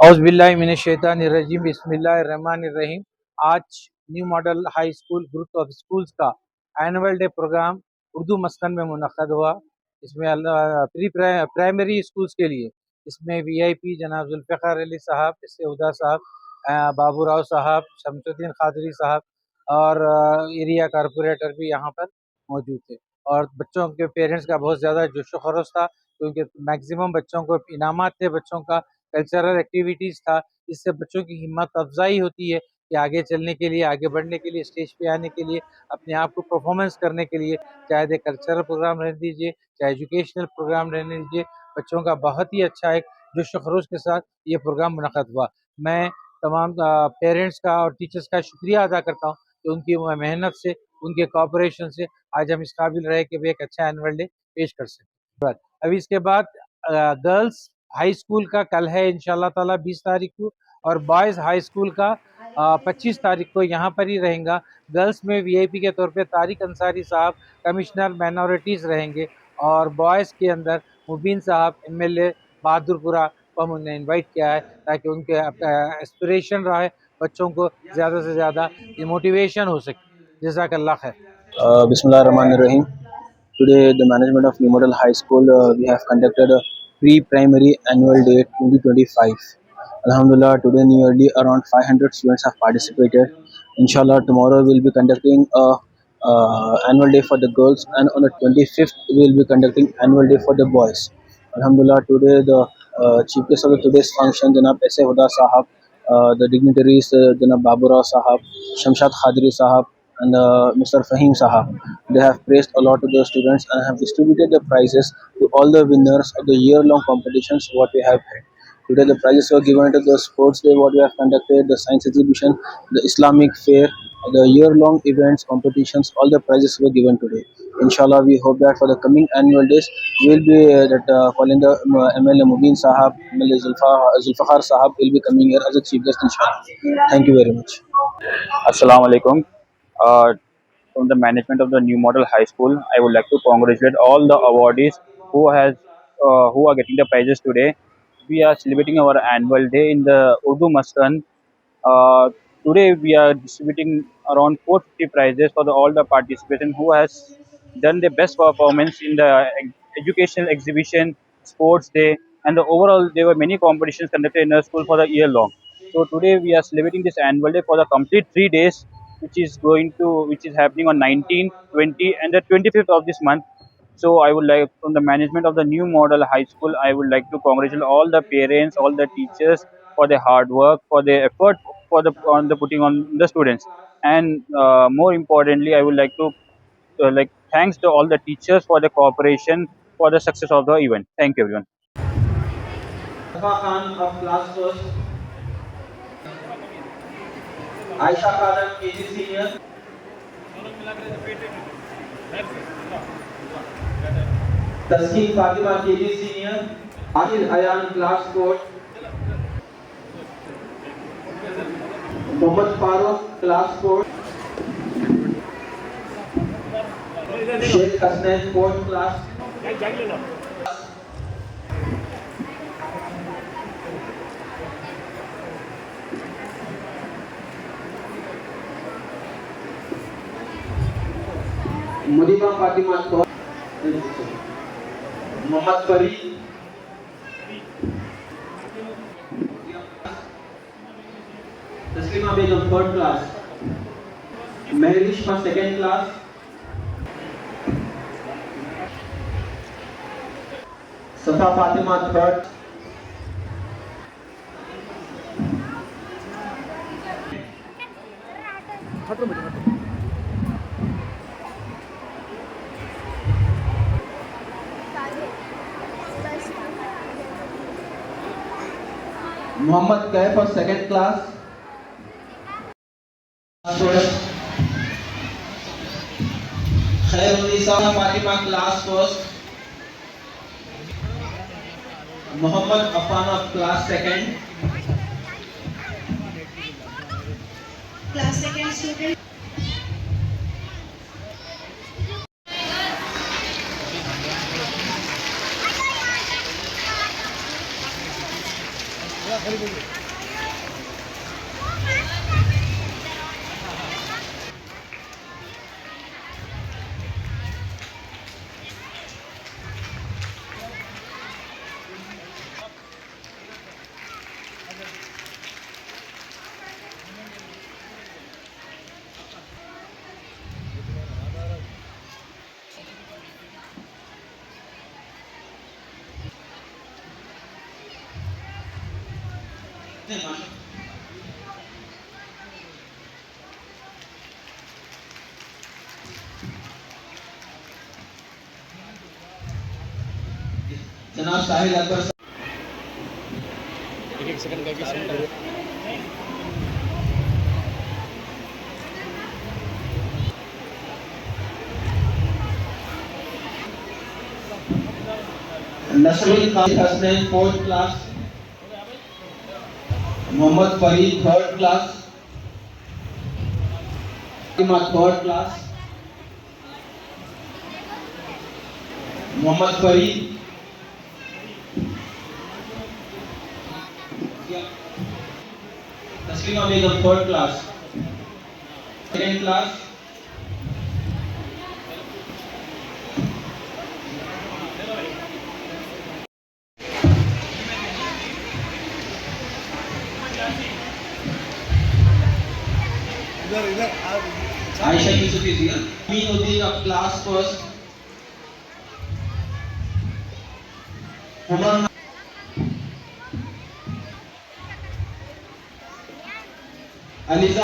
औज़ुबिल्लाहिमिनश्शैतानिर्रजीम बिस्मिल्लाहिर्रहमानिर्रहीम। आज new model high school group of schools का एनुअल डे प्रोग्राम उर्दू मस्कन में मुनक़्क़द हुआ। इसमें प्री प्राइमरी स्कूल्स के लिए इसमें वीआईपी जनाब ज़ुल्फ़िकार अली साहब, इससे हुदा साहब, बाबू राव साहब, शमसुद्दीन क़ादरी साहब और एरिया कारपोरेटर भी यहाँ पर मौजूद थे। और बच्चों के पेरेंट्स का बहुत ज़्यादा जोश व खरोश था, क्योंकि मैक्सिमम बच्चों को इनामात थे, बच्चों का कल्चरल एक्टिविटीज़ था। इससे बच्चों की हिम्मत अफ़ज़ाई होती है कि आगे चलने के लिए, आगे बढ़ने के लिए, स्टेज पे आने के लिए, अपने आप को परफॉर्मेंस करने के लिए, चाहे वो कल्चरल प्रोग्राम रहने दीजिए, चाहे एजुकेशनल प्रोग्राम रहने दीजिए, बच्चों का बहुत ही अच्छा एक जोश व खरोश के साथ ये प्रोग्राम मुनक़्क़द हुआ। मैं तमाम पेरेंट्स का और टीचर्स का शुक्रिया अदा करता हूँ कि उनकी मेहनत से, उनके कोऑपरेशन से आज हम इस काबिल रहे कि वे एक अच्छा एनुअल डे पेश कर सकें। अभी इसके बाद गर्ल्स हाई स्कूल का कल है इंशाल्लाह ताला 20 तारीख को, और बॉयज़ हाई स्कूल का 25 तारीख को यहाँ पर ही रहेगा। गर्ल्स में वीआईपी के तौर पे तारिक अंसारी साहब कमिश्नर माइनॉरिटीज़ रहेंगे, और बॉयज़ के अंदर मुबीन साहब एमएलए बहादुरपुरा को हम उन्हें इनवाइट किया है, ताकि उनके एस्पिरेशन रहे बच्चों को ज़्यादा से ज़्यादा मोटिवेशन हो सके। जज़ाकल्लाह खैर। Bismillahirrahmanirrahim. Today, the management of New Model High School, we have conducted a pre-primary annual day 2025. Alhamdulillah, today nearly around 500 students have participated. Inshallah, tomorrow we will be conducting a annual day for the girls, and on the 25th we will be conducting annual day for the boys. Alhamdulillah, today the chief guest of today's function, Janab S.A. Huda Sahab, the dignitaries, Janab Baburao Sahab, Shamshad Khadri Sahab, and Mr. Fahim Sahab. They have praised a lot to the students and have distributed the prizes to all the winners of the year-long competitions what we have had. Today the prizes were given to the sports day what we have conducted, the science exhibition, the Islamic fair, the year-long events, competitions, all the prizes were given today. Inshallah, we hope that for the coming annual days, we will be calling the MLA Mubin Sahab, MLA Zulfakhar Sahab will be coming here as a chief guest, inshallah. Thank you very much. Assalamu alaikum. Uh, from the management of the New Model High School, I would like to congratulate all the awardees who are getting the prizes today. We are celebrating our annual day in the Urdu Maskan. Uh, Today we are distributing around 450 prizes for all the participants who has done the best performance in the educational exhibition, sports day, and the overall there were many competitions conducted in the school for the year long. So today we are celebrating this annual day for the complete 3 days, which is happening on 19, 20, and the 25th of this month. So I would like, from the management of the New Model High School, I would like to congratulate all the parents, all the teachers for their hard work, for their effort, for the on the putting on the students, and more importantly, I would like to thanks to all the teachers for the cooperation for the success of the event. Thank you, everyone. Safa Khan of class first, Aisha Khanam KG senior, Taskin Fatima KG senior, Adil Ayan class fourth, Mohammad Farooq class fourth, Sheikh Hasnain fourth class, Mudiba Fatima third, Mohammad Farid, Taslima Begum third class, Mehrish second class, Safa Fatima third, Muhammad Kaif for second class, Khairunisa Fatima class first, Muhammad Affan of class second, student. जनाब Sahil Akbar Nasrul Hasnain 4th class, Mohammad Farid 3rd class, Fatima 3rd class, Mohammad Farid Taslima Begum 3rd class, 2nd class, Ayesha Yusufi Minuddin of class 1st, Umar ELISA